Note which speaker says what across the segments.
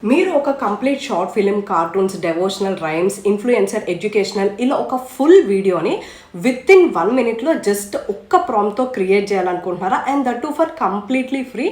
Speaker 1: మీరు ఒక complete short film, cartoons, devotional, rhymes, influencer, educational ఇలా ఒక ఫుల్ వీడియోని విత్ ఇన్ 1 minute జస్ట్ ఒక్క ప్రాంప్ట్తో క్రియేట్ చేయాలనుకుంటున్నారా? And that to for completely free.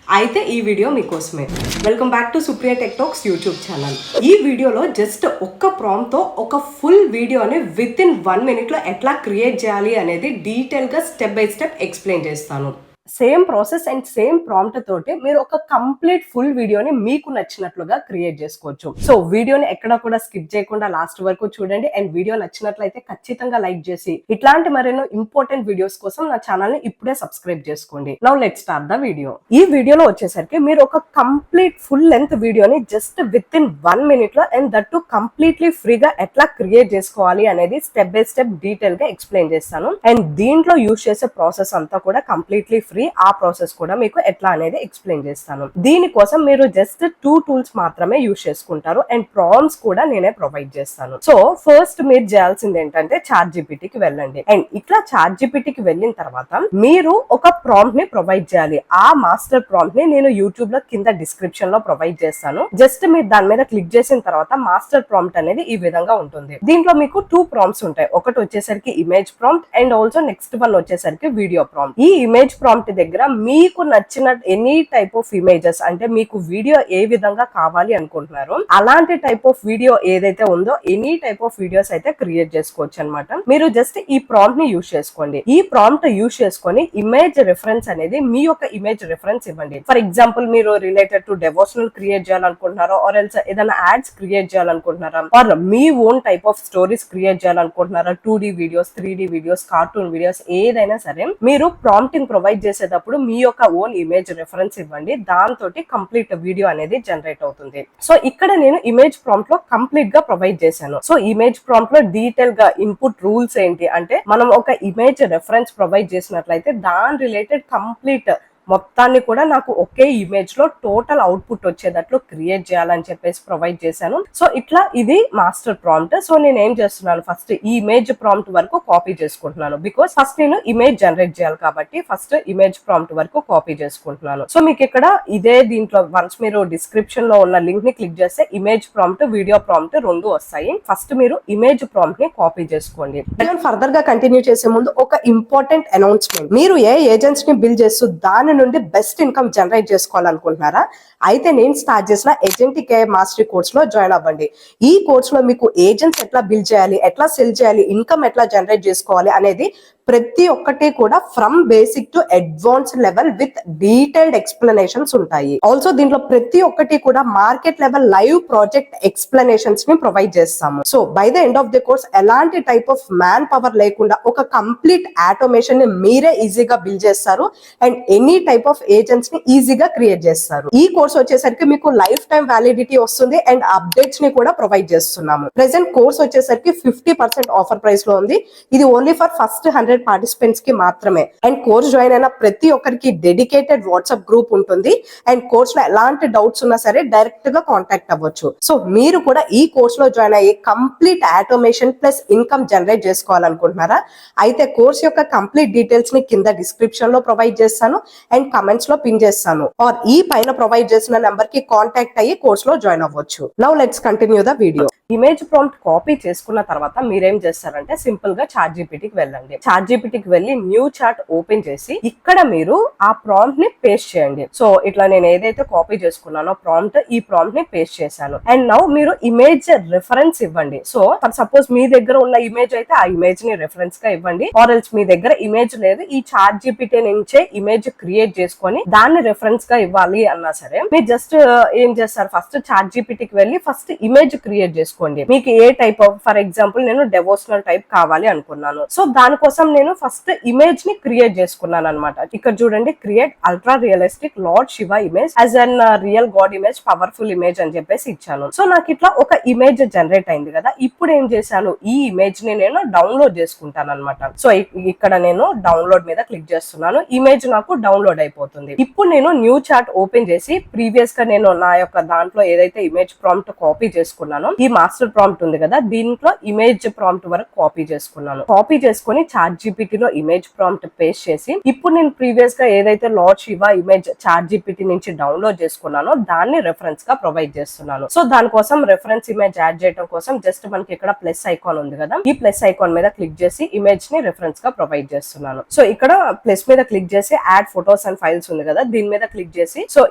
Speaker 1: అయితే ఈ వీడియో మీకోసమే. Welcome back to Supriya tech talks YouTube channel. ఈ వీడియోలో జస్ట్ ఒక్క ప్రాంప్ట్తో ఒక ఫుల్ వీడియోని విత్ ఇన్ 1 minute ఎట్లా క్రియేట్ చేయాలి అనేది డీటెయిల్గా స్టెప్ బై స్టెప్ ఎక్స్ప్లెయిన్ చేస్తాను. Same process and same prompt తోటి మీరు ఒక కంప్లీట్ ఫుల్ వీడియోని మీకు నచ్చినట్లుగా క్రియేట్ చేసుకోవచ్చు. సో వీడియోని ఎక్కడ కూడా స్కిప్ చేయకుండా లాస్ట్ వరకు చూడండి. అండ్ వీడియో నచ్చినట్లయితే ఖచ్చితంగా లైక్ చేసి ఇట్లాంటి మరెన్నో ఇంపార్టెంట్ వీడియోస్ కోసం నా ఛానల్ ని ఇప్పుడే సబ్స్క్రైబ్ చేసుకోండి. Now let's start the video. ఈ వీడియోలో వచ్చేసరికి మీరు ఒక కంప్లీట్ ఫుల్ లెంత్ వీడియోని జస్ట్ విత్ ఇన్ 1 minute లో అండ్ దట్ టు కంప్లీట్లీ ఫ్రీగా ఎట్లా క్రియేట్ చేసుకోవాలి అనేది స్టెప్ బై స్టెప్ డీటెయిల్ గా ఎక్స్ప్లెయిన్ చేస్తాను. అండ్ దీంట్లో యూజ్ చేసే ప్రాసెస్ అంతా కూడా కంప్లీట్లీ ఫ్రీ. ఆ ప్రాసెస్ కూడా మీకు ఎట్లా అనేది ఎక్స్ప్లెయిన్ చేస్తాను. దీనికోసం మీరు జస్ట్ 2 tools మాత్రమే యూజ్ చేసుకుంటారు అండ్ ప్రాంప్ట్స్ కూడా నేనే ప్రొవైడ్ చేస్తాను. సో ఫస్ట్ మీరు చేయాల్సింది ఏంటంటే ChatGPT కి వెళ్ళండి. అండ్ ఇట్లా ChatGPT కి వెళ్ళిన తర్వాత మీరు ఒక ప్రాంప్ట్ ని ప్రొవైడ్ చేయాలి. ఆ మాస్టర్ ప్రాంప్ట్ ని నేను యూట్యూబ్ లో కింద డిస్క్రిప్షన్ లో ప్రొవైడ్ చేస్తాను. జస్ట్ మీరు దాని మీద క్లిక్ చేసిన తర్వాత మాస్టర్ ప్రాంప్ట్ అనేది ఈ విధంగా ఉంటుంది. దీంట్లో మీకు 2 ప్రాంప్ట్స్ ఉంటాయి. ఒకటి వచ్చేసరికి image prompt and also next one వచ్చేసరికి వీడియో ప్రాంప్ట్. ఈ ఇమేజ్ ప్రాంప్ట్ దగ్గర మీకు నచ్చిన ఎనీ టైప్ ఆఫ్ ఇమేజెస్, అంటే మీకు వీడియో ఏ విధంగా కావాలి అనుకుంటున్నారో అలాంటి టైప్ ఆఫ్ వీడియో ఏదైతే ఉందో ఎనీ టైప్ ఆఫ్ వీడియోస్ అయితే క్రియేట్ చేసుకోవచ్చు అనమాట. మీరు జస్ట్ ఈ ప్రాంప్ట్ ని యూజ్ చేసుకోండి. ఈ ప్రాంప్ట్ యూజ్ చేసుకొని ఇమేజ్ రిఫరెన్స్ అనేది మీ యొక్క ఇమేజ్ రిఫరెన్స్ ఇవ్వండి. ఫర్ ఎగ్జాంపుల్ మీరు రిలేటెడ్ టు డెవోషనల్ క్రియేట్ చేయాలనుకుంటున్నారో ఆర్ ఎల్స్ ఏదైనా యాడ్స్ క్రియేట్ చేయాలనుకుంటున్నారా ఆర్ మీ own type of stories create చేయాలనుకుంటున్నారా, 2D videos, 3D videos, cartoon videos ఏదైనా సరే మీరు ప్రాంప్టింగ్ ప్రొవైడ్ చేసేటప్పుడు మీ యొక్క ఓన్ ఇమేజ్ రిఫరెన్స్ ఇవ్వండి. దాంతో కంప్లీట్ వీడియో అనేది జనరేట్ అవుతుంది. సో ఇక్కడ నేను ఇమేజ్ ప్రాంప్ట్ లో కంప్లీట్ గా ప్రొవైడ్ చేశాను. సో ఇమేజ్ ప్రాంప్ట్ లో డీటెయిల్ గా ఇన్పుట్ రూల్స్ ఏంటి అంటే మనం ఒక ఇమేజ్ రెఫరెన్స్ ప్రొవైడ్ చేసినట్లయితే దాని రిలేటెడ్ కంప్లీట్ మొత్తాన్ని కూడా నాకు ఒకే ఇమేజ్ లో టోటల్ అవుట్పుట్ వచ్చేటట్లు క్రియేట్ చేయాలని చెప్పేసి ప్రొవైడ్ చేశాను. సో ఇట్లా ఇది మాస్టర్ ప్రాంప్ట్. సో నేను ఏం చేస్తున్నాను, ఫస్ట్ ఈ ఇమేజ్ ప్రాంప్ట్ వరకు కాపీ చేసుకుంటున్నాను. బికాస్ ఫస్ట్ నేను ఇమేజ్ జనరేట్ చేయాలి కాబట్టి ఫస్ట్ ఇమేజ్ ప్రాంప్ట్ వరకు కాపీ చేసుకుంటున్నాను. సో మీకు ఇక్కడ ఇదే దీంట్లో వన్స్ మీరు డిస్క్రిప్షన్ లో ఉన్న లింక్ ని క్లిక్ చేస్తే ఇమేజ్ ప్రాంప్ట్, వీడియో ప్రాంప్ట్ రెండు వస్తాయి. ఫస్ట్ మీరు ఇమేజ్ ప్రాంప్ట్ ని కాపీ చేసుకోండి. ఫర్దర్ గా కంటిన్యూ చేసే ముందు ఒక ఇంపార్టెంట్ అనౌన్స్మెంట్. మీరు ఏ ఏజెన్సీ ని బిల్డ్ చేస్తూ దాని నుండి బెస్ట్ ఇన్కమ్ జనరేట్ చేసుకోవాలనుకుంటున్నారా? అయితే నేను స్టార్ట్ చేసిన ఏజెంటిక్ AI మాస్టరీ కోర్స్ లో జాయిన్ అవ్వండి. ఈ కోర్స్ లో మీకు ఏజెంట్స్ ఎట్లా బిల్డ్ చేయాలి, ఎట్లా సెల్ చేయాలి, ఇన్కమ్ ఎట్లా జనరేట్ చేసుకోవాలి అనేది ప్రతి ఒక్కటి కూడా from basic to advance level with detailed explanations ఉంటాయి. ఆల్సో దీంట్లో ప్రతి ఒక్కటి కూడా market level live project explanations ని ప్రొవైడ్ చేస్తాము. So by the end of the course ఎలాంటి టైప్ ఆఫ్ మ్యాన్ పవర్ లేకుండా ఒక కంప్లీట్ ఆటోమేషన్ ని మీరే ఈజీగా బిల్డ్ చేస్తారు and any type of agents ని ఈజీగా క్రియేట్ చేస్తారు. ఈ కోర్స్ వచ్చేసరికి మీకు లైఫ్ టైం వ్యాలిడిటీ వస్తుంది అండ్ అప్డేట్స్ ని కూడా ప్రొవైడ్ చేస్తున్నాము. ప్రెసెంట్ కోర్స్ వచ్చేసరికి 50% ఆఫర్ ప్రైస్ లో ఉంది. ఇది ఓన్లీ ఫర్ ఫస్ట్ 100 పార్టిసిపెంట్స్ కి మాత్రమే. అండ్ కోర్స్ జాయిన్ అయిన ప్రతి ఒక్కరికి డెడికేటెడ్ వాట్సాప్ గ్రూప్ ఉంటుంది. అండ్ కోర్స్ లో ఎలాంటి డౌట్స్ ఉన్నా సరే డైరెక్ట్ గా కాంటాక్ట్ అవ్వచ్చు. సో మీరు కూడా ఈ కోర్స్ లో జాయిన్ అయ్యి complete automation plus income generate చేసుకోవాలనుకుంటున్నారా? అయితే కోర్స్ యొక్క కంప్లీట్ డీటెయిల్స్ ని కింద డిస్క్రిప్షన్ లో ప్రొవైడ్ చేస్తాను అండ్ కమెంట్స్ లో పిన్ చేస్తాను. ఆర్ ఈ పైన ప్రొవైడ్ చేసిన నెంబర్ కి కాంటాక్ట్ అయ్యి కోర్స్ లో జాయిన్ అవ్వచ్చు. Now let's continue the video. Image prompt copy చేసుకున్న తర్వాత మీరేం చేస్తారంటే సింపుల్ గా ChatGPT కి వెళ్ళండి. ChatGPT కి వెళ్ళి న్యూ చాట్ ఓపెన్ చేసి ఇక్కడ మీరు ఆ ప్రాంప్ట్ ని పేస్ట్ చేయండి. సో ఇట్లా నేను ఏదైతే కాపీ చేసుకున్నానో ప్రాంప్ట్, ఈ ప్రాంప్ట్ ని పేస్ట్ చేశాను. అండ్ నౌ మీరు ఇమేజ్ రిఫరెన్స్ ఇవ్వండి. సో ఫర్ సపోజ్ మీ దగ్గర ఉన్న ఇమేజ్ అయితే ఆ ఇమేజ్ ని రిఫరెన్స్ గా ఇవ్వండి. ఆర్ ఎల్స్ మీ దగ్గర ఇమేజ్ లేదు, ఈ ChatGPT నుంచే ఇమేజ్ క్రియేట్ చేసుకొని దాన్ని రిఫరెన్స్ గా ఇవ్వాలి అన్నా సరే మీరు జస్ట్ ఏం చేస్తారు, ఫస్ట్ ChatGPT కి వెళ్ళి ఫస్ట్ ఇమేజ్ క్రియేట్ చేసుకోండి. మీకు ఏ టైప్ ఆఫ్, ఫర్ ఎగ్జాంపుల్ నేను డెవోషనల్ టైప్ కావాలి అనుకున్నాను. సో దానికోసం నేను ఫస్ట్ ఇమేజ్ ని క్రియేట్ చేసుకున్నాను అనమాట. ఇక్కడ చూడండి, create ultra realistic lord Shiva image as an real God image, powerful image అని చెప్పేసి ఇచ్చాను. సో నాకు ఇట్లా ఒక ఇమేజ్ జనరేట్ అయింది కదా. ఇప్పుడు ఏం చేశాను, ఈ ఇమేజ్ ని నేను డౌన్లోడ్ చేసుకుంటాను అనమాట. సో ఇక్కడ నేను డౌన్లోడ్ మీద క్లిక్ చేస్తున్నాను. ఇమేజ్ నాకు డౌన్లోడ్ అయిపోతుంది. ఇప్పుడు నేను న్యూ చాట్ ఓపెన్ చేసి ప్రీవియస్ గా నేను నా యొక్క దాంట్లో ఏదైతే ఇమేజ్ ప్రాంప్ట్ కాపీ చేసుకున్నానో ఈ మాస్టర్ ప్రాంప్ట్ ఉంది కదా, దీంట్లో ఇమేజ్ ప్రాంప్ట్ వరకు కాపీ చేసుకున్నాను. కాపీ చేసుకుని చాట్ GPT లో ఇమేజ్ ప్రాంప్ట్ పేస్ట్ చేసి ఇప్పుడు నేను ప్రీవియస్ గా ఏదైతే lord Shiva image chat GPT నుంచి డౌన్లోడ్ చేసుకున్నానో దాన్ని రెఫరెన్స్ గా ప్రొవైడ్ చేస్తున్నాను. సో దానికోసం రెఫరెన్స్ ఇమేజ్ యాడ్ చేయడం కోసం జస్ట్ మనకి ఇక్కడ ప్లస్ ఐకాన్ ఉంది కదా, ఈ ప్లస్ ఐకాన్ మీద క్లిక్ చేసి ఇమేజ్ ని రెఫరెన్స్ గా ప్రొవైడ్ చేస్తున్నాను. సో ఇక్కడ ప్లస్ మీద క్లిక్ చేసి యాడ్ ఫొటోస్ అండ్ ఫైల్స్ ఉంది కదా, దీని మీద క్లిక్ చేసి సో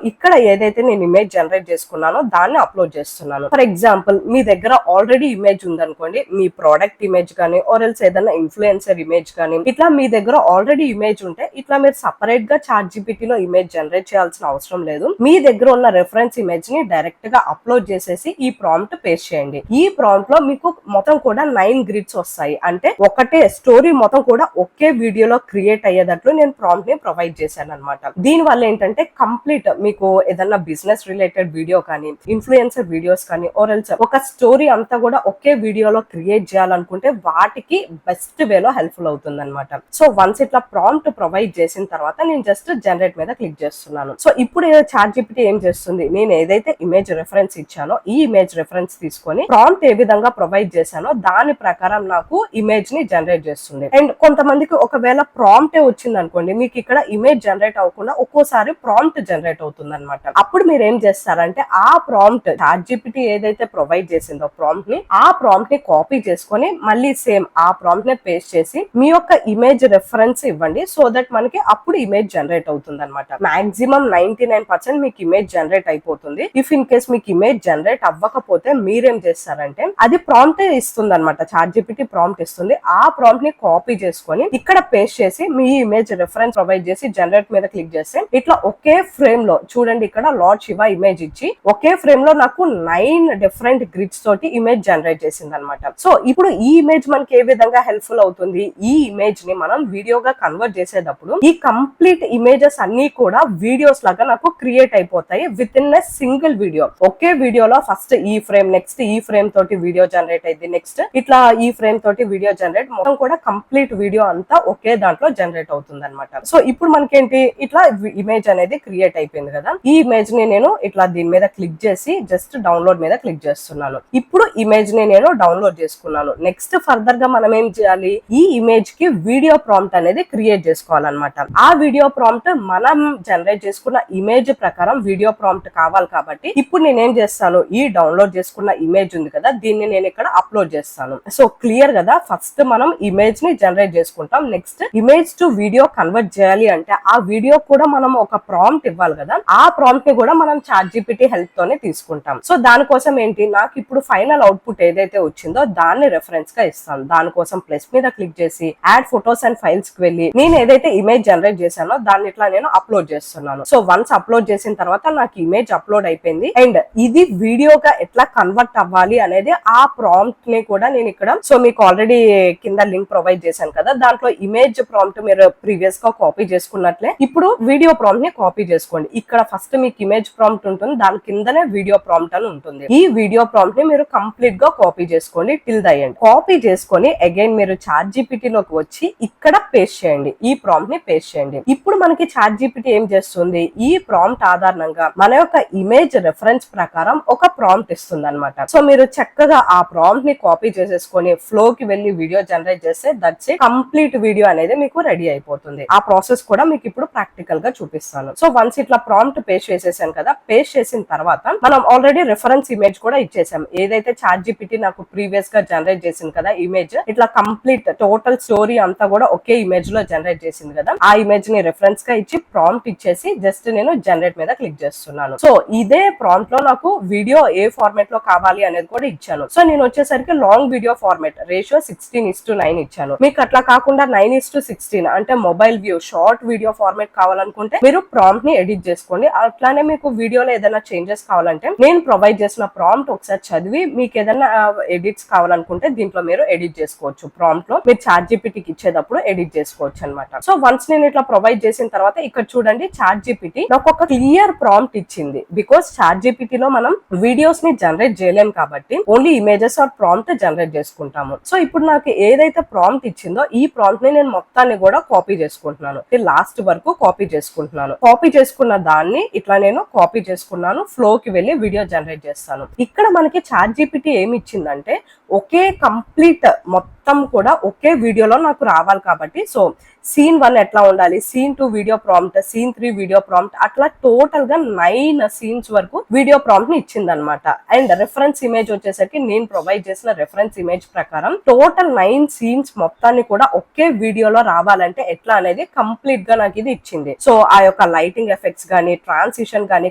Speaker 1: ఇక్కడ ఏదైతే నేను ఇమేజ్ జనరేట్ చేసుకున్నానో దాన్ని అప్లోడ్ చేస్తున్నాను. ఫర్ ఎగ్జాంపుల్ మీ దగ్గర ఆల్రెడీ ఇమేజ్ ఉందనుకోండి, మీ ప్రోడక్ట్ ఇమేజ్ కానీ ఆర్ ఎల్స్ ఏదైనా ఇన్ఫ్లుయెన్సర్ ఇమేజ్ కానీ, ఇట్లా మీ దగ్గర ఆల్రెడీ ఇమేజ్ ఉంటే ఇట్లా మీరు సపరేట్ గా చాట్ GPT లో ఇమేజ్ జనరేట్ చేయాల్సిన అవసరం లేదు. మీ దగ్గర ఉన్న రెఫరెన్స్ ఇమేజ్ ని డైరెక్ట్ గా అప్లోడ్ చేసేసి ఈ ప్రాంప్ట్ పేస్ట్ చేయండి. ఈ ప్రాంప్ట్ లో మీకు మొత్తం కూడా 9 గ్రిడ్స్ వస్తాయి. అంటే ఒకటే స్టోరీ మొత్తం కూడా ఒకే వీడియోలో క్రియేట్ అయ్యేటట్లు నేను ప్రాంప్ట్ ని ప్రొవైడ్ చేశాను అనమాట. దీని వల్ల ఏంటంటే కంప్లీట్ మీకు ఏదన్నా బిజినెస్ రిలేటెడ్ వీడియో కానీ ఇన్ఫ్లుయెన్సర్ వీడియోస్ కానీ ఆర్ ఎల్స్ ఒక స్టోరీ అంతా కూడా ఒకే వీడియోలో క్రియేట్ చేయాలనుకుంటే వాటికి బెస్ట్ వేలో హెల్ప్ఫుల్ అవుతుంది అనమాట. సో వన్స్ ఇట్లా ప్రాంప్ట్ ప్రొవైడ్ చేసిన తర్వాత నేను జస్ట్ జనరేట్ మీద క్లిక్ చేస్తున్నాను. సో ఇప్పుడు చాట్ GPT ఏం చేస్తుంది, నేను ఏదైతే ఇమేజ్ రెఫరెన్స్ ఇచ్చానో ఈ ఇమేజ్ రెఫరెన్స్ తీసుకొని ప్రాంప్ట్ ఏ విధంగా ప్రొవైడ్ చేశానో దాని ప్రకారం నాకు ఇమేజ్ ని జనరేట్ చేస్తుంది. అండ్ కొంతమందికి ఒకవేళ ప్రాంప్ట్ వచ్చింది అనుకోండి, మీకు ఇక్కడ ఇమేజ్ జనరేట్ అవ్వకుండా ఒక్కోసారి ప్రాంప్ట్ జనరేట్ అవుతుంది అనమాట. అప్పుడు మీరు ఏం చేస్తారంటే ఆ ప్రాంప్ట్ చాట్ GPT ఏదైతే ప్రొవైడ్ చేసిందో ప్రాంప్ట్ ని, ఆ ప్రాంప్ట్ ని కాపీ చేసుకొని మళ్ళీ సేమ్ ఆ ప్రాంప్ట్ ని పేస్ట్ చేసి మీ యొక్క ఇమేజ్ రెఫరెన్స్ ఇవ్వండి. సో దట్ మనకి అప్పుడు ఇమేజ్ జనరేట్ అవుతుంది అనమాట. మాక్సిమం 99% మీకు ఇమేజ్ జనరేట్ అయిపోతుంది. ఇఫ్ ఇన్ కేస్ మీకు ఇమేజ్ జనరేట్ అవ్వకపోతే మీరేం చేస్తారంటే అది ప్రాంప్ట్ ఇస్తుంది అనమాట, చాట్ GPT ప్రాంప్ట్ ఇస్తుంది. ఆ ప్రాంప్ట్ ని కాపీ చేసుకొని ఇక్కడ పేస్ట్ చేసి మీ ఇమేజ్ రెఫరెన్స్ ప్రొవైడ్ చేసి జనరేట్ మీద క్లిక్ చేస్తే ఇట్లా ఒకే ఫ్రేమ్ లో చూడండి, ఇక్కడ లార్డ్ శివ ఇమేజ్ ఇచ్చి ఒకే ఫ్రేమ్ లో నాకు 9 డిఫరెంట్ గ్రిడ్స్ తోటి ఇమేజ్ జనరేట్ చేసింది అనమాట. సో ఇప్పుడు ఈ ఇమేజ్ మనకి ఏ విధంగా హెల్ప్ఫుల్ అవుతుంది, ఈ ఇమేజ్ ని మనం వీడియోగా కన్వర్ట్ చేసేటప్పుడు ఈ కంప్లీట్ ఇమేజెస్ అన్ని కూడా వీడియోస్ లాగా నాకు క్రియేట్ అయిపోతాయి with in a single video. ఒకే వీడియోలో ఫస్ట్ ఈ ఫ్రేమ్, నెక్స్ట్ ఈ ఫ్రేమ్ తోటి వీడియో జనరేట్ అయింది, నెక్స్ట్ ఇట్లా ఈ ఫ్రేమ్ తోటి వీడియో జనరేట్, మొత్తం కూడా కంప్లీట్ వీడియో అంతా ఒకే దాంట్లో జనరేట్ అవుతుంది అనమాట. సో ఇప్పుడు మనకేంటి, ఇట్లా ఇమేజ్ అనేది క్రియేట్ అయిపోయింది కదా, ఈ ఇమేజ్ ని నేను ఇట్లా దీని మీద క్లిక్ చేసి జస్ట్ డౌన్లోడ్ మీద క్లిక్ చేస్తున్నాను. ఇప్పుడు ఇమేజ్ ని నేను డౌన్లోడ్ చేసుకున్నాను. నెక్స్ట్ ఫర్దర్ గా మనం ఏం చేయాలి, ఈ ఇమేజ్ కి వీడియో ప్రాంప్ట్ అనేది క్రియేట్ చేసుకోవాలన్నమాట. ఆ వీడియో ప్రాంప్ట్ మనం జనరేట్ చేసుకున్న ఇమేజ్ ప్రకారం వీడియో ప్రాంప్ట్ కావాలి కాబట్టి ఇప్పుడు నేనేం చేస్తాను, ఈ డౌన్లోడ్ చేసుకున్న ఇమేజ్ ఉంది కదా దీన్ని నేను ఇక్కడ అప్లోడ్ చేస్తాను. సో క్లియర్ కదా, ఫస్ట్ మనం ఇమేజ్ ని జనరేట్ చేసుకుంటాం. Next image to video convert చేయాలి అంటే ఆ వీడియో కూడా మనం ఒక ప్రాంప్ట్ ఇవ్వాలి కదా, ఆ ప్రాంప్ట్ ని కూడా మనం చాట్ GPT హెల్ప్ తోనే తీసుకుంటాం. సో దానికోసం ఏంటి, నాకు ఇప్పుడు ఫైనల్ అవుట్పుట్ ఏదైతే వచ్చిందో దాన్ని రెఫరెన్స్ గా ఇస్తాను. దానికోసం ప్లస్ మీద క్లిక్ చేసి యాడ్ ఫొటోస్ అండ్ ఫైల్స్ కి వెళ్ళి నేను ఏదైతే ఇమేజ్ జనరేట్ చేశానో దాన్ని ఇట్లా నేను అప్లోడ్ చేస్తున్నాను. సో వన్స్ అప్లోడ్ చేసిన తర్వాత నాకు ఇమేజ్ అప్లోడ్ అయిపోయింది. అండ్ ఇది వీడియోగా ఎట్లా కన్వర్ట్ అవ్వాలి అనేది ఆ ప్రాంప్ట్ ని కూడా నేను ఇక్కడ, సో మీకు ఆల్రెడీ కింద లింక్ ప్రొవైడ్ చేశాను కదా, దాంట్లో ఇమేజ్ ప్రాంప్ట్ మీరు ప్రీవియస్ గా కాపీ చేసుకున్నట్లే ఇప్పుడు వీడియో ప్రాంప్ట్ ని కాపీ చేసుకోండి. ఇక్కడ ఫస్ట్ మీకు ఇమేజ్ ప్రాంప్ట్ ఉంటుంది, దాని కిందనే వీడియో ప్రాంప్ట్ అని ఉంటుంది. ఈ వీడియో ప్రాంప్ట్ ని మీరు కంప్లీట్ గా కాపీ చేసుకోండి టిల్ ద ఎండ్. కాపీ చేసుకొని అగైన్ మీరు చాట్ GPT లోకి వచ్చి ఇక్కడ పేస్ట్ చేయండి, ఈ ప్రాంప్ట్ ని పేస్ట్ చేయండి. ఇప్పుడు మనకి చాట్ GPT ఏం చేస్తుంది, ఈ ప్రాంప్ట్ ఆధారంగా మన యొక్క ఇమేజ్ రెఫరెన్స్ ప్రకారం ఒక ప్రాంప్ట్ ఇస్తుంది అనమాట. సో మీరు చక్కగా ఆ ప్రాంప్ట్ ని కాపీ చేసేసుకొని ఫ్లో కి వెళ్ళి వీడియో జనరేట్ చేస్తే దట్స్ ఏ కంప్లీట్ వీడియో అనేది మీకు రెడీ అయిపోతుంది. ఆ ప్రాసెస్ కూడా మీకు ఇప్పుడు ప్రాక్టికల్ గా చూపిస్తాను. సో వన్స్ ఇట్లా ప్రాంప్ట్ పేస్ట్ చేసేసాను కదా, పేస్ట్ చేసిన తర్వాత మనం ఆల్రెడీ రెఫరెన్స్ ఇమేజ్ కూడా ఇచ్చేసాం. ఏదైతే చాట్ GPT నాకు ప్రీవియస్ గా జనరేట్ చేసింది కదా ఇమేజ్, ఇట్లా కంప్లీట్ టోటల్ స్టోరీ అంతా కూడా ఒకే ఇమేజ్ లో జనరేట్ చేసింది కదా, ఆ ఇమేజ్ ని రెఫరెన్స్ గా ఇచ్చి ప్రాంప్ట్ ఇచ్చేసి జస్ట్ నేను జనరేట్ మీద క్లిక్ చేస్తున్నాను. సో ఇదే ప్రాంప్ట్ లో నాకు వీడియో ఏ ఫార్మాట్ లో కావాలి అనేది కూడా ఇచ్చాను. సో నేను వచ్చేసరికి లాంగ్ వీడియో ఫార్మాట్ రేషియో 16:9 ఇచ్చాను. మీకు అట్లా కాకుండా 9:16 అంటే mobile view short video format కావాలనుకుంటే మీరు ప్రాంప్ట్ ని ఎడిట్ చేసుకోండి. అట్లానే మీకు వీడియోలో ఏదైనా చేంజెస్ కావాలంటే నేను ప్రొవైడ్ చేసిన ప్రాంప్ట్ ఒకసారి చదివి మీకు ఏదైనా ఎడిట్స్ కావాలనుకుంటే దీంట్లో మీరు ఎడిట్ చేసుకోవచ్చు. ప్రాంప్ట్ లో మీరు చాట్ GPT కి ఇచ్చేటప్పుడు ఎడిట్ చేసుకోవచ్చు అనమాట. సో వన్స్ నేను ఇట్లా ప్రొవైడ్ చేసిన తర్వాత ఇక్కడ చూడండి చాట్ GPT నాకు ఒక క్లియర్ ప్రాంప్ట్ ఇచ్చింది. బికాస్ చాట్ GPT లో మనం వీడియోస్ ని జనరేట్ చేయలేం కాబట్టి only images or prompt generate చేసుకుంటాము. సో ఇప్పుడు నాకు ఏదైతే ప్రాంప్ట్ ఇచ్చిందో ఈ ప్రాంప్ట్ ని నేను మొత్తాన్ని కూడా కాపీ చేసుకుంటున్నాను, లాస్ట్ వరకు కాపీ చేసుకుంటున్నాను. కాపీ చేసుకున్న దాన్ని ఇట్లా నేను కాపీ చేసుకున్నాను, ఫ్లో కి వెళ్ళి వీడియో జనరేట్ చేస్తాను. ఇక్కడ మనకి చాట్ GPT ఏమి ఇచ్చిందంటే ఒకే కంప్లీట్ మొత్తం కూడా ఒకే వీడియోలో నాకు రావాలి కాబట్టి సో సీన్ 1 ఎట్లా ఉండాలి, scene 2 video prompt, scene 3 video prompt, అట్లా టోటల్ గా 9 సీన్స్ వరకు వీడియో ప్రాంప్ట్ ని ఇచ్చిందనమాట. అండ్ రెఫరెన్స్ ఇమేజ్ వచ్చేసరికి నేను ప్రొవైడ్ చేసిన రెఫరెన్స్ ఇమేజ్ ప్రకారం టోటల్ 9 సీన్స్ మొత్తాన్ని కూడా ఒకే వీడియోలో రావాలంటే ఎట్లా అనేది కంప్లీట్ గా నాకు ఇది ఇచ్చింది. సో ఆ యొక్క లైటింగ్ ఎఫెక్ట్స్ గానీ, ట్రాన్సిషన్ గానీ,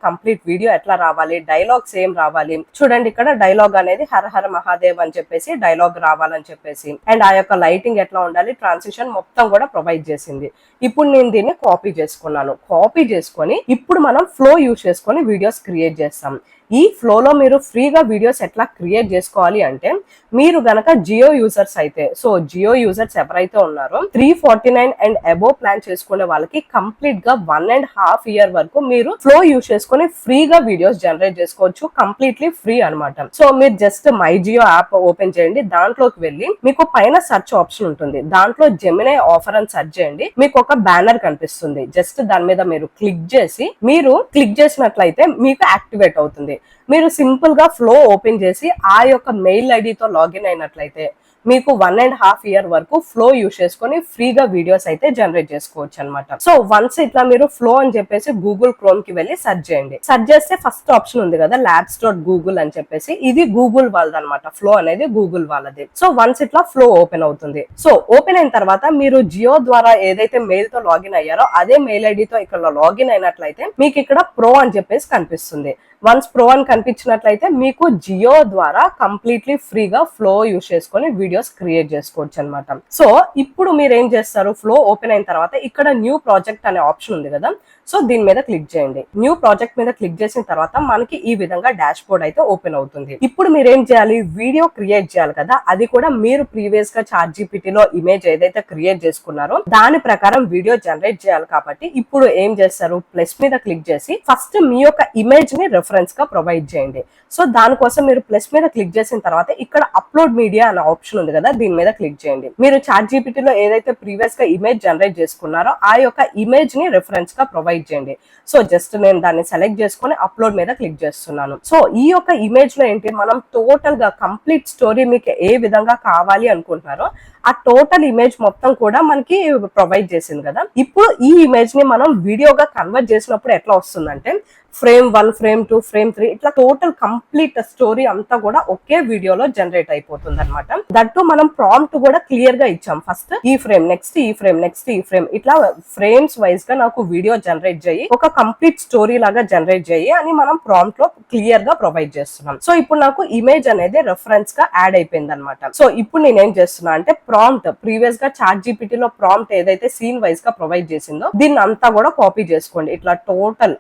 Speaker 1: కంప్లీట్ వీడియో ఎట్లా రావాలి, డైలాగ్స్ ఏం రావాలి, చూడండి ఇక్కడ డైలాగ్ అనేది హర హర మహాదేవ్ అని చెప్పేసి డైలాగ్ రావాలని చెప్పేసి, అండ్ ఆ యొక్క లైటింగ్ ఎట్లా ఉండాలి, ట్రాన్సిషన్ మొత్తం కూడా ప్రొవైడ్ చేసింది. ఇప్పుడు నేను దీన్ని కాపీ చేసుకున్నాను. కాపీ చేసుకొని ఇప్పుడు మనం ఫ్లో యూజ్ చేసుకొని వీడియోస్ క్రియేట్ చేస్తాం. ఈ ఫ్లోలో మీరు ఫ్రీగా వీడియోస్ ఎట్లా క్రియేట్ చేసుకోవాలి అంటే, మీరు గనక జియో యూజర్స్ అయితే, సో జియో యూజర్స్ ఎవరైతే ఉన్నారో 349 అండ్ అబోవ్ ప్లాన్ చేసుకునే వాళ్ళకి కంప్లీట్ గా 1.5 year వరకు మీరు ఫ్లో యూజ్ చేసుకొని ఫ్రీగా వీడియోస్ జనరేట్ చేసుకోవచ్చు. కంప్లీట్లీ ఫ్రీ అనమాట. సో మీరు just my Jio app open చేయండి. దాంట్లోకి వెళ్ళి మీకు పైన సెర్చ్ ఆప్షన్ ఉంటుంది. దాంట్లో జెమినై ఆఫర్ అని సెర్చ్ చేయండి. మీకు ఒక బ్యానర్ కనిపిస్తుంది. జస్ట్ దాని మీద మీరు క్లిక్ చేసినట్లయితే మీకు యాక్టివేట్ అవుతుంది. మీరు సింపుల్ గా ఫ్లో ఓపెన్ చేసి ఆ యొక్క మెయిల్ ఐడితో లాగిన్ అయినట్లయితే మీకు 1.5 year వరకు ఫ్లో యూజ్ చేసుకొని ఫ్రీగా వీడియోస్ అయితే జనరేట్ చేసుకోవచ్చు అనమాట. సో వన్స్ ఇట్లా మీరు ఫ్లో అని చెప్పేసి గూగుల్ క్రోమ్ కి వెళ్ళి సెర్చ్ చేయండి. సెర్చ్ చేస్తే ఫస్ట్ ఆప్షన్ ఉంది కదా labs.google అని చెప్పేసి, ఇది గూగుల్ వాళ్ళది అనమాట. ఫ్లో అనేది గూగుల్ వాళ్ళది. సో వన్స్ ఇట్లా ఫ్లో ఓపెన్ అవుతుంది. సో ఓపెన్ అయిన తర్వాత మీరు జియో ద్వారా ఏదైతే మెయిల్ తో లాగిన్ అయ్యారో అదే మెయిల్ ఐడితో ఇక్కడ లాగిన్ అయినట్లయితే మీకు ఇక్కడ ప్రో అని చెప్పేసి కనిపిస్తుంది. వన్స్ ప్రో అని కనిపించినట్లయితే మీకు జియో ద్వారా కంప్లీట్లీ ఫ్రీగా ఫ్లో యూజ్ చేసుకొని వీడియోస్ క్రియేట్ చేసుకోవచ్చు అనమాట. సో ఇప్పుడు మీరు ఏం చేస్తారు, ఫ్లో ఓపెన్ అయిన తర్వాత ఇక్కడ న్యూ ప్రాజెక్ట్ అనే ఆప్షన్ ఉంది కదా, సో దీని మీద క్లిక్ చేయండి. న్యూ ప్రాజెక్ట్ మీద క్లిక్ చేసిన తర్వాత మనకి ఈ విధంగా డాష్ బోర్డ్ అయితే ఓపెన్ అవుతుంది. ఇప్పుడు మీరు ఏం చేయాలి, వీడియో క్రియేట్ చేయాలి కదా, అది కూడా మీరు ప్రీవియస్ గా ChatGPT లో ఇమేజ్ ఏదైతే క్రియేట్ చేసుకున్నారో దాని ప్రకారం వీడియో జనరేట్ చేయాలి. కాబట్టి ఇప్పుడు ఏం చేస్తారు, ప్లస్ మీద క్లిక్ చేసి ఫస్ట్ మీ యొక్క ఇమేజ్ ని రెఫరెన్స్ గా ప్రొవైడ్ చేయండి. సో దానికోసం మీరు ప్లస్ మీద క్లిక్ చేసిన తర్వాత ఇక్కడ అప్లోడ్ మీడియా అనే ఆప్షన్ ఉంది కదా, దీని మీద క్లిక్ చేయండి. మీరు ChatGPT లో ఏదైతే ప్రీవియస్ గా ఇమేజ్ జనరేట్ చేసుకున్నారో ఆ యొక్క ఇమేజ్ ని రెఫరెన్స్ గా ప్రొవైడ్ చేయండి. సో జస్ట్ నేను దాన్ని సెలెక్ట్ చేసుకొని అప్లోడ్ మీద క్లిక్ చేస్తున్నాను. సో ఈ యొక్క ఇమేజ్ లో ఏంటి, మనం టోటల్ గా కంప్లీట్ స్టోరీ మీకు ఏ విధంగా కావాలి అనుకుంటున్నారో ఆ టోటల్ ఇమేజ్ మొత్తం కూడా మనకి ప్రొవైడ్ చేసింది కదా. ఇప్పుడు ఈ ఇమేజ్ ని మనం వీడియోగా కన్వర్ట్ చేసినప్పుడు ఎట్లా వస్తుందంటే frame 1, frame 2, frame 3 ఇట్లా టోటల్ కంప్లీట్ స్టోరీ అంతా కూడా ఒకే వీడియోలో జనరేట్ అయిపోతుంది అనమాట. దట్టు మనం ప్రాంప్ట్ కూడా క్లియర్ గా ఇచ్చాం. ఫస్ట్ ఈ ఫ్రేమ్, నెక్స్ట్ ఈ ఫ్రేమ్, నెక్స్ట్ ఈ ఫ్రేమ్, ఇట్లా ఫ్రేమ్స్ వైజ్ గా నాకు వీడియో జనరేట్ చేయి, ఒక కంప్లీట్ స్టోరీ లాగా జనరేట్ చేయి అని మనం ప్రాంప్ట్ లో క్లియర్ గా ప్రొవైడ్ చేస్తున్నాం. సో ఇప్పుడు నాకు ఇమేజ్ అనేది రెఫరెన్స్ గా యాడ్ అయిపోయింది అనమాట. సో ఇప్పుడు నేనేం చేస్తున్నా అంటే ప్రాంప్ట్ ప్రీవియస్ గా ChatGPT లో ప్రాంప్ట్ ఏదైతే సీన్ వైజ్ గా ప్రొవైడ్ చేసిందో దీన్ని అంతా కూడా కాపీ చేసుకోండి. ఇట్లా టోటల్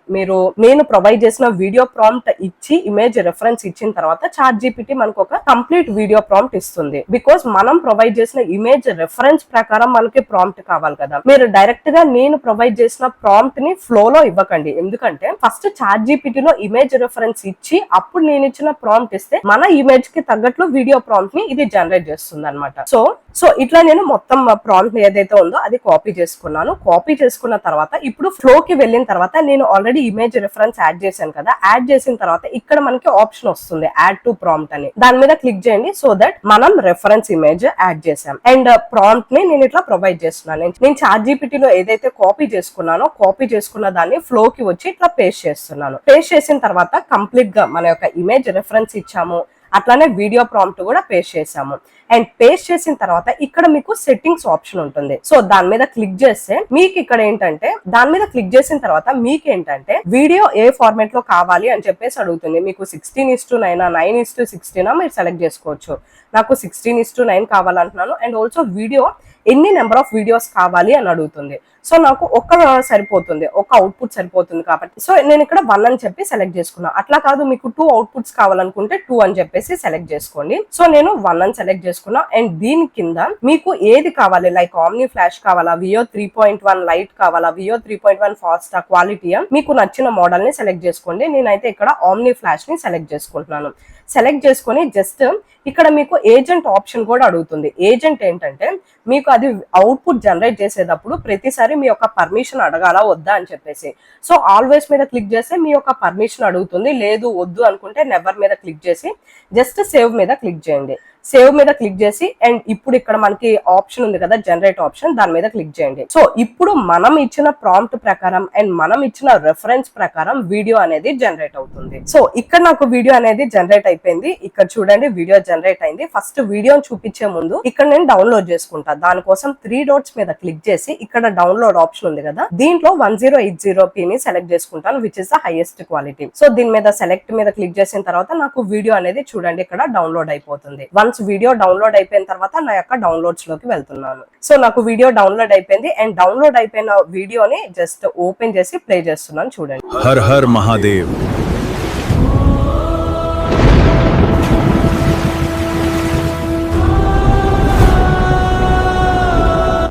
Speaker 1: నేను ప్రొవైడ్ చేసిన వీడియో ప్రాంప్ట్ ఇచ్చి ఇమేజ్ రెఫరెన్స్ ఇచ్చిన తర్వాత ChatGPT మనకు ఒక కంప్లీట్ వీడియో ప్రాంప్ట్ ఇస్తుంది. బికాస్ మనం ప్రొవైడ్ చేసిన ఇమేజ్ రెఫరెన్స్ ప్రకారం మనకి ప్రాంప్ట్ కావాలి కదా. మీరు డైరెక్ట్ గా నేను ప్రొవైడ్ చేసిన ప్రాంప్ట్ ని ఫ్లో లో ఇవ్వకండి. ఎందుకంటే ఫస్ట్ ChatGPT లో ఇమేజ్ రెఫరెన్స్ ఇచ్చి అప్పుడు నేను ఇచ్చిన ప్రాంప్ట్ ఇస్తే మన ఇమేజ్ కి తగ్గట్లు వీడియో ప్రాంప్ట్ ని ఇది జనరేట్ చేస్తుంది అనమాట. సో ఇట్లా నేను మొత్తం ప్రాంప్ట్ ఏదైతే ఉందో అది కాపీ చేసుకున్నాను. కాపీ చేసుకున్న తర్వాత ఇప్పుడు ఫ్లో కి వెళ్ళిన తర్వాత నేను ఆల్రెడీ ఇమేజ్ రెఫరెన్స్ యాడ్ చేశాను కదా, యాడ్ చేసిన తర్వాత ఇక్కడ మనకి ఆప్షన్ వస్తుంది యాడ్ టు ప్రాంప్ట్ అని, దాని మీద క్లిక్ చేయండి. సో దట్ మనం రెఫరెన్స్ ఇమేజ్ యాడ్ చేసాం అండ్ ప్రాంప్ట్ ని నేను ఇట్లా ప్రొవైడ్ చేస్తున్నాను. నేను ChatGPT లో ఏదైతే కాపీ చేసుకున్నానో కాపీ చేసుకున్న దాన్ని ఫ్లో కి వచ్చి ఇట్లా పేస్ట్ చేస్తున్నాను. పేస్ట్ చేసిన తర్వాత కంప్లీట్ గా మన యొక్క ఇమేజ్ రెఫరెన్స్ ఇచ్చాము, అట్లానే వీడియో ప్రాంప్ట్ కూడా పేస్ట్ చేసాము. అండ్ పేస్ట్ చేసిన తర్వాత ఇక్కడ మీకు సెట్టింగ్స్ ఆప్షన్ ఉంటుంది. సో దాని మీద క్లిక్ చేస్తే మీకు ఇక్కడ ఏంటంటే దాని మీద క్లిక్ చేసిన తర్వాత మీకు ఏంటంటే వీడియో ఏ ఫార్మాట్ లో కావాలి అని చెప్పేసి అడుగుతుంది. మీకు 16:9 9:16 మీరు సెలెక్ట్ చేసుకోవచ్చు. నాకు 16:9 కావాలంటున్నాను. అండ్ ఆల్సో వీడియో ఎన్ని నెంబర్ ఆఫ్ వీడియోస్ కావాలి అని అడుగుతుంది. సో నాకు ఒక సరిపోతుంది, ఒక అవుట్పుట్ సరిపోతుంది కాబట్టి సో నేను ఇక్కడ 1 అని చెప్పి సెలెక్ట్ చేసుకున్నా. అట్లా కాదు మీకు 2 అవుట్పుట్స్ కావాలనుకుంటే 2 అని చెప్పేసి సెలెక్ట్ చేసుకోండి. సో నేను 1 అని సెలెక్ట్ చేసుకున్నా. అండ్ దీని కింద మీకు ఏది కావాలి, లైక్ ఆమ్ని ఫ్లాష్ కావాలా, వియో 3.1 లైట్ కావాలా, వియో 3.1 ఫాస్ట్ క్వాలిటీ, మీకు నచ్చిన మోడల్ ని సెలెక్ట్ చేసుకోండి. నేనైతే ఇక్కడ ఆమ్ని ఫ్లాష్ ని సెలెక్ట్ చేసుకుంటున్నాను. సెలెక్ట్ చేసుకొని జస్ట్ ఇక్కడ మీకు ఏజెంట్ ఆప్షన్ కూడా అడుగుతుంది. ఏజెంట్ ఏంటంటే మీకు అది అవుట్పుట్ జనరేట్ చేసేటప్పుడు ప్రతిసారి మీ యొక్క పర్మిషన్ అడగాలా వద్దా అని చెప్పేసి. సో ఆల్వేస్ మీద క్లిక్ చేస్తే మీ యొక్క పర్మిషన్ అడుగుతుంది, లేదు వద్దు అనుకుంటే నెవర్ మీద క్లిక్ చేసి జస్ట్ సేవ్ మీద క్లిక్ చేయండి. సేవ్ మీద క్లిక్ చేసి అండ్ ఇప్పుడు ఇక్కడ మనకి ఆప్షన్ ఉంది కదా జనరేట్ ఆప్షన్, దాని మీద క్లిక్ చేయండి. సో ఇప్పుడు మనం ఇచ్చిన ప్రాంప్ట్ ప్రకారం అండ్ మనం ఇచ్చిన రెఫరెన్స్ ప్రకారం వీడియో అనేది జనరేట్ అవుతుంది. సో ఇక్కడ నాకు వీడియో అనేది జనరేట్ అయిపోయింది. ఇక్కడ చూడండి వీడియో జనరేట్ అయింది. ఫస్ట్ వీడియోని చూపించే ముందు ఇక్కడ నేను డౌన్లోడ్ చేసుకుంటా. దానికోసం 3 డాట్స్ మీద క్లిక్ చేసి ఇక్కడ డౌన్లోడ్ ఆప్షన్ ఉంది కదా, దీంట్లో 1080p ని సెలెక్ట్ చేసుకుంటాను, which is the highest quality. So దీని మీద సెలెక్ట్ మీద క్లిక్ చేసిన తర్వాత నాకు వీడియో అనేది చూడండి ఇక్కడ డౌన్లోడ్ అయిపోతుంది. వన్స్ వీడియో డౌన్లోడ్ అయిపోయిన తర్వాత నా యొక్క డౌన్లోడ్స్ లోకి వెళ్తున్నాను. సో నాకు వీడియో డౌన్లోడ్ అయిపోయింది అండ్ డౌన్లోడ్ అయిపోయిన వీడియోని జస్ట్ ఓపెన్ చేసి ప్లే చేస్తున్నాను. చూడండి.
Speaker 2: Her her Mahadev.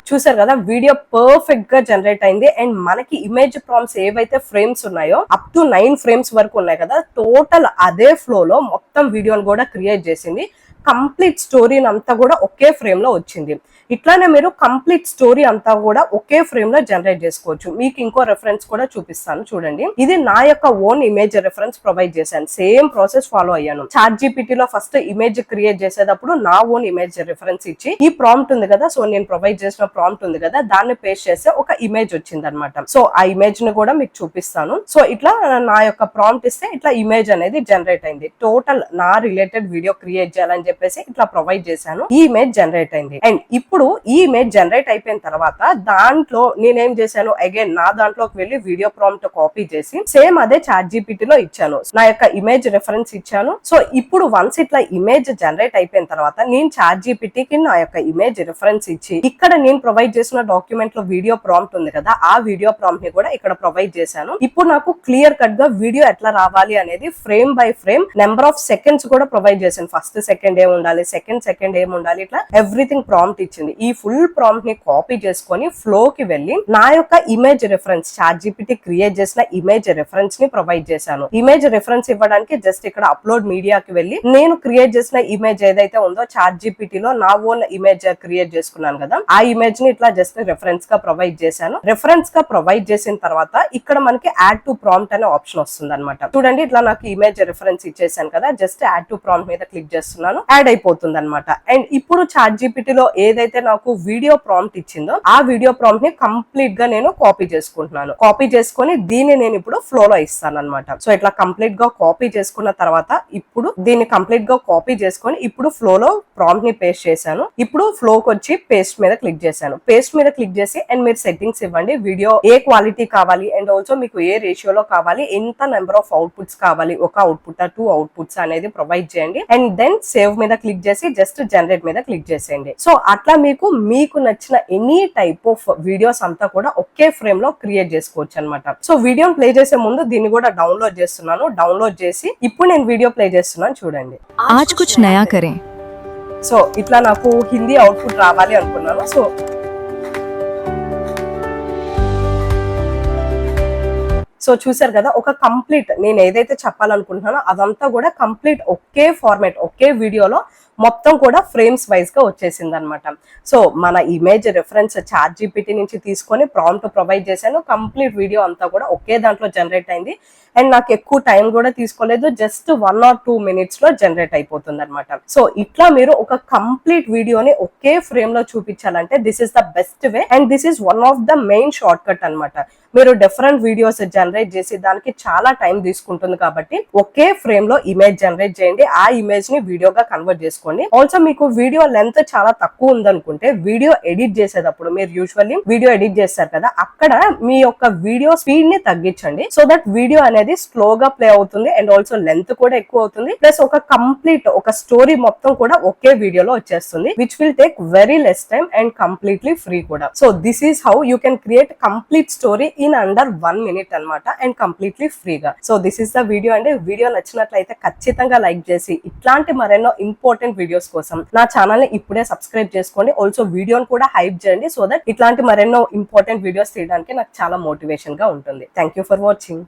Speaker 1: చూసారు కదా వీడియో పర్ఫెక్ట్ గా జనరేట్ అయింది అండ్ మనకి ఇమేజ్ ప్రాంప్ట్స్ ఏవైతే ఫ్రేమ్స్ ఉన్నాయో అప్ టు 9 ఫ్రేమ్స్ వరకు ఉన్నాయి కదా, టోటల్ అదే ఫ్లో లో మొత్తం వీడియోని కూడా క్రియేట్ చేసింది. కంప్లీట్ స్టోరీని అంతా కూడా ఒకే ఫ్రేమ్ లో వచ్చింది. ఇట్లానే మీరు కంప్లీట్ స్టోరీ అంతా కూడా ఒకే ఫ్రేమ్ లో జనరేట్ చేసుకోవచ్చు. మీకు ఇంకో రెఫరెన్స్ కూడా చూపిస్తాను చూడండి. ఇది నా యొక్క ఓన్ ఇమేజ్ రెఫరెన్స్ ప్రొవైడ్ చేశాను. సేమ్ ప్రాసెస్ ఫాలో అయ్యాను. ChatGPT లో ఫస్ట్ ఇమేజ్ క్రియేట్ చేసేటప్పుడు నా ఓన్ ఇమేజ్ రెఫరెన్స్ ఇచ్చి ఈ ప్రాంప్ట్ ఉంది కదా, సో నేను ప్రొవైడ్ చేసిన ప్రాంప్ట్ ఉంది కదా, దాన్ని పేస్ట్ చేస్తే ఒక ఇమేజ్ వచ్చింది అనమాట. సో ఆ ఇమేజ్ ని కూడా మీకు చూపిస్తాను. సో ఇట్లా నా యొక్క ప్రాంప్ట్ ఇస్తే ఇట్లా ఇమేజ్ అనేది జనరేట్ అయింది. టోటల్ నా రిలేటెడ్ వీడియో క్రియేట్ చేయాలని చెప్పేసి ఇట్లా ప్రొవైడ్ చేశాను. ఈ ఇమేజ్ జనరేట్ అయింది అండ్ ఇప్పుడు ఈ ఇమేజ్ జనరేట్ అయిపోయిన తర్వాత దాంట్లో నేనేం చేశాను, అగైన్ నా దాంట్లోకి వెళ్ళి వీడియో ప్రాంప్ట్ కాపీ చేసి సేమ్ అదే ChatGPT లో ఇచ్చాను. నా యొక్క ఇమేజ్ రెఫరెన్స్ ఇచ్చాను. సో ఇప్పుడు వన్స్ ఇట్లా ఇమేజ్ జనరేట్ అయిపోయిన తర్వాత నేను ChatGPT కి నా యొక్క ఇమేజ్ రెఫరెన్స్ ఇచ్చి ఇక్కడ నేను ప్రొవైడ్ చేసిన డాక్యుమెంట్ లో వీడియో ప్రాంప్ట్ ఉంది కదా, ఆ వీడియో ప్రాంప్ట్ ని కూడా ఇక్కడ ప్రొవైడ్ చేశాను. ఇప్పుడు నాకు క్లియర్ కట్ గా వీడియో ఎట్లా రావాలి అనేది frame by prime number of seconds కూడా ప్రొవైడ్ చేశాను. ఫస్ట్ సెకండ్ ఏమి ఉండాలి, సెకండ్ ఏమి ఉండాలి, ఇట్లా ఎవ్రీథింగ్ ప్రాంప్ట్ ఇచ్చింది. ఈ ఫుల్ ప్రాంప్ట్ ని కాపీ చేసుకొని ఫ్లో కి వెళ్ళి నా యొక్క ఇమేజ్ రెఫరెన్స్ ChatGPT క్రియేట్ చేసిన ఇమేజ్ రెఫరెన్స్ ని ప్రొవైడ్ చేశాను. ఇమేజ్ రెఫరెన్స్ ఇవ్వడానికి జస్ట్ ఇక్కడ అప్లోడ్ మీడియాకి వెళ్ళి నేను క్రియేట్ చేసిన ఇమేజ్ ఏదైతే ఉందో ChatGPT లో నా ఓన్ ఇమేజ్ క్రియేట్ చేసుకున్నాను కదా, ఆ ఇమేజ్ ని ఇట్లా జస్ట్ రెఫరెన్స్ గా ప్రొవైడ్ చేశాను. రెఫరెన్స్ గా ప్రొవైడ్ చేసిన తర్వాత ఇక్కడ మనకి యాడ్ టు ప్రాంప్ట్ అనే ఆప్షన్ వస్తుంది అనమాట. చూడండి ఇట్లా నాకు ఇమేజ్ రెఫరెన్స్ ఇచ్చేసాను కదా, జస్ట్ యాడ్ టు ప్రాంప్ట్ మీద క్లిక్ చేస్తున్నాను, యాడ్ అయిపోతుంది అనమాట. అండ్ ఇప్పుడు ChatGPT లో ఏదైతే నాకు వీడియో ప్రాంప్ట్ ఇచ్చిందో ఆ వీడియో ప్రాంప్ట్ ని కంప్లీట్ గా నేను కాపీ చేసుకుంటున్నాను. కాపీ చేసుకొని దీన్ని నేను ఇప్పుడు ఫ్లో లో ఇస్తాను అనమాట. సో ఇట్లా కంప్లీట్ గా కాపీ చేసుకున్న తర్వాత ఇప్పుడు దీన్ని కంప్లీట్ గా కాపీ చేసుకొని ఇప్పుడు ఫ్లో లో ప్రాంప్ట్ ని పేస్ట్ చేశాను. ఇప్పుడు ఫ్లోకి వచ్చి పేస్ట్ మీద క్లిక్ చేశాను. పేస్ట్ మీద క్లిక్ చేసి అండ్ మీరు సెట్టింగ్స్ ఇవ్వండి. వీడియో ఏ క్వాలిటీ కావాలి అండ్ ఆల్సో మీకు ఏ రేషియోలో కావాలి, ఎంత నెంబర్ ఆఫ్ అవుట్పుట్స్ కావాలి, ఒక అవుట్పుట్ 2 అవుట్పుట్స్ అనేది ప్రొవైడ్ చేయండి. అండ్ దెన్ సేవ్ మీద క్లిక్ చేసి జస్ట్ జనరేట్ మీద క్లిక్ చేసేయండి. సో అట్లా మీకు నచ్చిన ఎనీ టైప్ ఆఫ్ వీడియోస్ అంతా కూడా ఒకే ఫ్రేమ్ లో క్రియేట్ చేసుకోవచ్చు అనమాట. సో వీడియోని ప్లే చేసే ముందు దీన్ని కూడా డౌన్లోడ్ చేస్తున్నాను. డౌన్లోడ్ చేసి ఇప్పుడు నేను వీడియో ప్లే చేస్తున్నాను చూడండి.
Speaker 3: आज कुछ नया करें.
Speaker 1: సో ఇట్లా నాకు హిందీ అవుట్పుట్ రావాలి అనుకున్నాను. సో చూసారు కదా, ఒక కంప్లీట్ నేను ఏదైతే చెప్పాలనుకుంటున్నానో అదంతా కూడా కంప్లీట్ ఒకే ఫార్మాట్ ఒకే వీడియోలో మొత్తం కూడా ఫ్రేమ్స్ వైజ్ గా వచ్చేసింది అనమాట. సో మన ఇమేజ్ రెఫరెన్స్ ChatGPT నుంచి తీసుకొని ప్రాంప్ట్ ప్రొవైడ్ చేశాను. కంప్లీట్ వీడియో అంతా కూడా ఒకే దాంట్లో జనరేట్ అయింది అండ్ నాకు ఎక్కువ టైం కూడా తీసుకోలేదు. జస్ట్ 1 or 2 minutes లో జనరేట్ అయిపోతుంది అనమాట. సో ఇట్లా మీరు ఒక కంప్లీట్ వీడియోని ఒకే ఫ్రేమ్ లో చూపించాలంటే this is the best way and this is one of the main short cut అనమాట. మీరు డిఫరెంట్ వీడియోస్ జనరేట్ చేసి దానికి చాలా టైం తీసుకుంటుంది కాబట్టి ఒకే ఫ్రేమ్ లో ఇమేజ్ జనరేట్ చేయండి. ఆ ఇమేజ్ ని వీడియోగా కన్వర్ట్ చేసుకోండి. ఆల్సో మీకు వీడియో లెంత్ చాలా తక్కువ ఉందనుకుంటే వీడియో ఎడిట్ చేసేటప్పుడు మీరు యూజువల్లీ వీడియో ఎడిట్ చేస్తారు కదా, అక్కడ మీ యొక్క వీడియో స్పీడ్ ని తగ్గించండి. సో దట్ వీడియో అనేది స్లోగా ప్లే అవుతుంది అండ్ ఆల్సో లెంత్ కూడా ఎక్కువ అవుతుంది. ప్లస్ ఒక కంప్లీట్ ఒక స్టోరీ మొత్తం కూడా ఒకే వీడియోలో వచ్చేస్తుంది, which will take very less time and completely free కూడా. So this is how you can create complete story in under 1 minute అనమాట అండ్ కంప్లీట్లీ ఫ్రీగా. So this is the video అండి. వీడియో నచ్చినట్లయితే ఖచ్చితంగా లైక్ చేసి ఇట్లాంటి మరెన్నో ఇంపార్టెంట్ వీడియోస్ కోసం నా ఛానల్ ని ఇప్పుడే సబ్స్క్రైబ్ చేసుకోండి. ఆల్సో వీడియోని కూడా హైప్ చేయండి సో దట్ ఇట్లాంటి మరెన్నో ఇంపార్టెంట్ వీడియోస్ తీయడానికి నాకు చాలా మోటివేషన్ గా ఉంటుంది. Thank you for watching.